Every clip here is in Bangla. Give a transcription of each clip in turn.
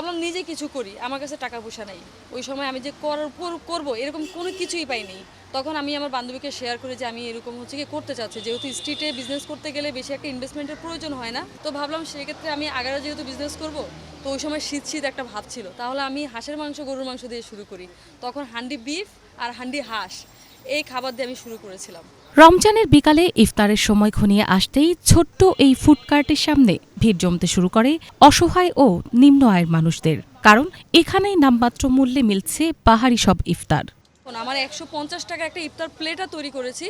ভাবলাম নিজে কিছু করি, আমার কাছে টাকা পয়সা নাই। ওই সময় আমি যে করবো এরকম কোনো কিছুই পাইনি। তখন আমি আমার বান্ধবীকে শেয়ার করি যে আমি এরকম হচ্ছে কি করতে চাচ্ছি, যেহেতু স্ট্রিটে বিজনেস করতে গেলে বেশি একটা ইনভেস্টমেন্টের প্রয়োজন হয় না। তো ভাবলাম সেক্ষেত্রে আমি আগারা যেহেতু বিজনেস করব, তো ওই সময় শীত একটা ভাব ছিল, তাহলে আমি হাঁসের মাংস গরুর মাংস দিয়ে শুরু করি। তখন হান্ডি বিফ আর হান্ডি হাঁস এই খাবার দিয়ে আমি শুরু করেছিলাম। রমজানের বিকালে ইফতারের সময় ঘনিয়ে আসতেই ছোট্ট এই ফুড কার্টের সামনে ভিড় জমতে শুরু করে অসহায় ও নিম্ন আয়ের মানুষদের, কারণ এখানেই নামমাত্র মূল্যে মিলছে পাহাড়ি সব ইফতার। আমার 150 টাকা একটা ইফতার প্লেটটা তৈরি করেছি,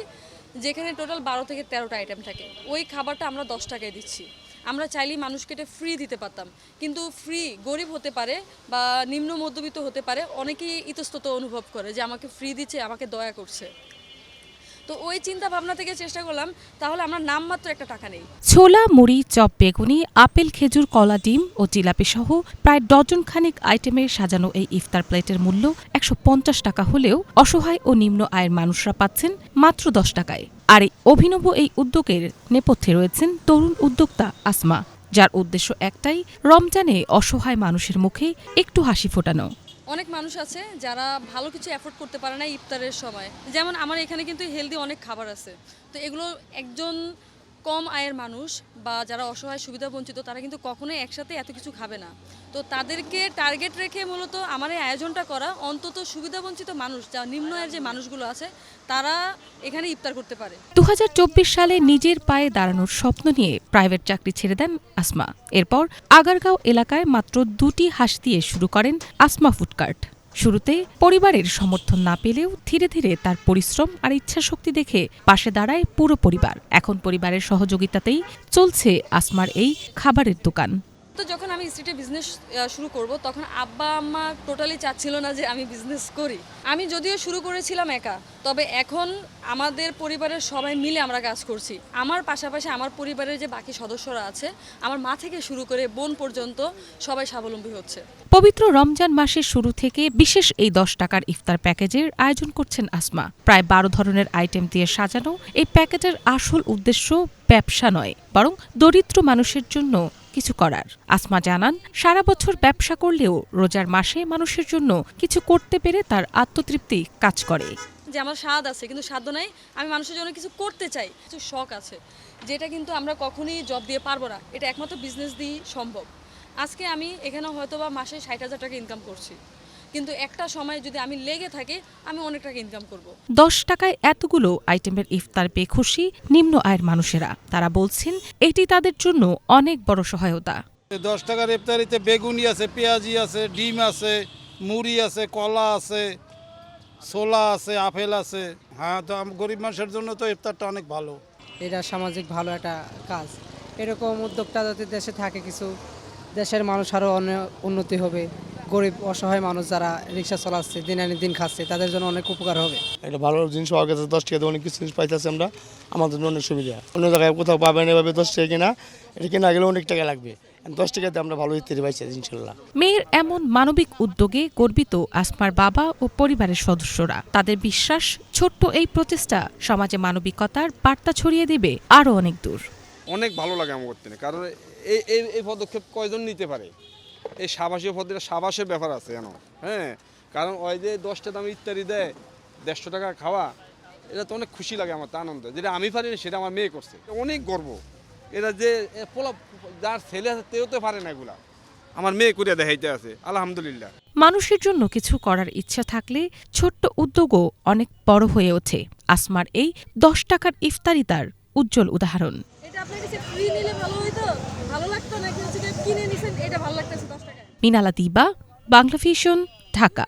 যেখানে টোটাল 12 থেকে 13টা আইটেম থাকে। ওই খাবারটা আমরা 10 টাকায় দিচ্ছি। আমরা চাইলেই মানুষকে এটা ফ্রি দিতে পারতাম, কিন্তু ফ্রি গরিব হতে পারে বা নিম্ন মধ্যবিত্ত হতে পারে, অনেকেই ইতস্তত অনুভব করে যে আমাকে ফ্রি দিচ্ছে, আমাকে দয়া করছে। তো ওই চিন্তা ভাবনা থেকে চেষ্টা করলাম তাহলে আমরা নামমাত্র একটা টাকা নেই। ছোলা, মুড়ি, চপ, বেগুনি, আপেল, খেজুর, কলা, ডিম ও জিলাপি সহ প্রায় ডজন খানিক আইটেমের সাজানো এই ইফতার প্লেটের মূল্য 150 টাকা হলেও অসহায় ও নিম্ন আয়ের মানুষরা পাচ্ছেন মাত্র 10 টাকায়। আর এই অভিনব এই উদ্যোগের নেপথ্যে রয়েছেন তরুণ উদ্যোক্তা আসমা, যার উদ্দেশ্য একটাই, রমজানে অসহায় মানুষের মুখে একটু হাসি ফোটানো। অনেক মানুষ আছে যারা ভালো কিছু অ্যাফোর্ড করতে পারে না ইফতারের সময়। যেমন আমার এখানে কিন্তু হেলদি অনেক খাবার আছে, তো এগুলো একজন কম আয়ের মানুষ বা যারা অসহায় সুবিধা বঞ্চিত তারা কিন্তু কখনোই একসাথে এত কিছু খাবে না। তো তাদেরকে টার্গেট রেখে মূলত আমার এই আয়োজনটা করা, অন্তত সুবিধা বঞ্চিত মানুষ যা নিম্ন আয়ের যে মানুষগুলো আছে তারা এখানে ইফতার করতে পারে। 2024 সালে নিজের পায়ে দাঁড়ানোর স্বপ্ন নিয়ে প্রাইভেট চাকরি ছেড়ে দেন আসমা। এরপর আগারগাঁও এলাকায় মাত্র 2টি হাঁস দিয়ে শুরু করেন আসমা ফুডকার্ট। শুরুতে পরিবারের সমর্থন না পেলেও ধীরে ধীরে তার পরিশ্রম আর ইচ্ছাশক্তি দেখে পাশে দাঁড়ায় পুরো পরিবার। এখন পরিবারের সহযোগিতাতেই চলছে আসমার এই খাবারের দোকান। তো যখন আমি স্ট্রিটে বিজনেস শুরু করব, তখন আব্বা আম্মা টোটালি চাচ্ছিল না যে আমি বিজনেস করি। আমি যদিও শুরু করেছিলাম একা, তবে এখন আমাদের পরিবারের সবাই মিলে আমরা কাজ করছি। আমার পাশাপাশি আমার পরিবারের যে বাকি সদস্যরা আছে, আমার মা থেকে শুরু করে বোন পর্যন্ত সবাই স্বাবলম্বী হচ্ছে। পবিত্র রমজান মাসের শুরু থেকে বিশেষ এই 10 টাকার ইফতার প্যাকেজের আয়োজন করছেন আসমা। প্রায় 12 ধরনের আইটেম দিয়ে সাজানো এই প্যাকেজের আসল উদ্দেশ্য ব্যবসা নয়, বরং দরিদ্র মানুষের জন্য কিছু করার। আসমা জানান, সারা বছর ব্যবসা করলেও রোজার মাসে মানুষের জন্য কিছু করতে পেরে তার আত্মতৃপ্তি কাজ করে। যে আমার স্বাদ আছে কিন্তু সাধ্য নাই, আমি মানুষের জন্য কিছু করতে চাই, কিছু শখ আছে, যেটা কিন্তু আমরা কখনোই জব দিয়ে পারবো না, এটা একমাত্র বিজনেস দিয়েই সম্ভব। আজকে আমি এখানে হয়তো বা মাসে 60,000 টাকা ইনকাম করছি, কিন্তু একটা সময় যদি আমি লেগে থাকি আমি অনেক টাকা ইনকাম করব। 10 টাকায় এতগুলো আইটেমের ইফতার পেয়ে খুশি নিম্ন আয়ের মানুষেরা। তারা বলছেন এটি তাদের জন্য অনেক বড় সহায়তা। 10 টাকার ইফতারিতে বেগুনি আছে, পেঁয়াজি আছে, ডিম আছে, মুড়ি আছে, কলা আছে, ছোলা আছে, আপেল আছে। হ্যাঁ, তো গরিব মানুষের জন্য তো ইফতারটা অনেক ভালো। এটা সামাজিক ভালো একটা কাজ। এরকম উদ্যোগটা যাতে দেশে থাকে, কিছু দেশের মানুষ আরও উন্নতি হবে। গরিব অসহায় মানুষ যারা রিক্সা চালাচ্ছে, দিন আনি দিন খাচ্ছে, তাদের জন্য অনেক উপকার হবে। এটা ভালো জিনিস পাওয়া গেছে। 10 টাকাতে অনেক কিছু জিনিস পাইতেছি আমরা, আমাদের জন্য অনেক সুবিধা। অন্য জায়গায় কোথাও পাবেন এভাবে 10 টাকা কিনা, এটা কিনা গেলে অনেক টাকা লাগবে। 10 টাকাতে আমরা ভালো ইফতারি পাইছি ইনশাল্লাহ। মেয়ের এমন মানবিক উদ্যোগে গর্বিত আসমার বাবা ও পরিবারের সদস্যরা। তাদের বিশ্বাস, ছোট্ট এই প্রচেষ্টা সমাজে মানবিকতার বার্তা ছড়িয়ে দেবে আরও অনেক দূর। অনেক ভালো লাগে আমার করতে, কারণ এই পদক্ষেপ কয়জন নিতে পারে? এই সাবাসীয় পদ্ধতিটা সাবাসের ব্যাপার আছে কেন? হ্যাঁ, কারণ ওই যে 10টা দাম ইত্যাদি দেয়, 150 টাকা খাওয়া, এটা তো অনেক খুশি লাগে আমার, তা আনন্দ। যেটা আমি পারি না সেটা আমার মেয়ে করছে, অনেক গর্ব। এটা যে যার ছেলে আছে তেও তো পারে না, এগুলা আমার মেয়ে করে দেখাইতে আছে, আলহামদুলিল্লাহ। মানুষের জন্য কিছু করার ইচ্ছা থাকলে ছোট্ট উদ্যোগও অনেক বড় হয়ে ওঠে। আসমার এই 10 টাকার ইফতারি তার উজ্জ্বল উদাহরণ। এটা আপনার কাছে ফ্রি নিলে ভালো হইতো, ভালো লাগতো নাকি হচ্ছে কিনে নিছেন এটা ভালো লাগতেছে 10 টাকায়? মিনালা দিবা, বাংলা ভিশন, ঢাকা।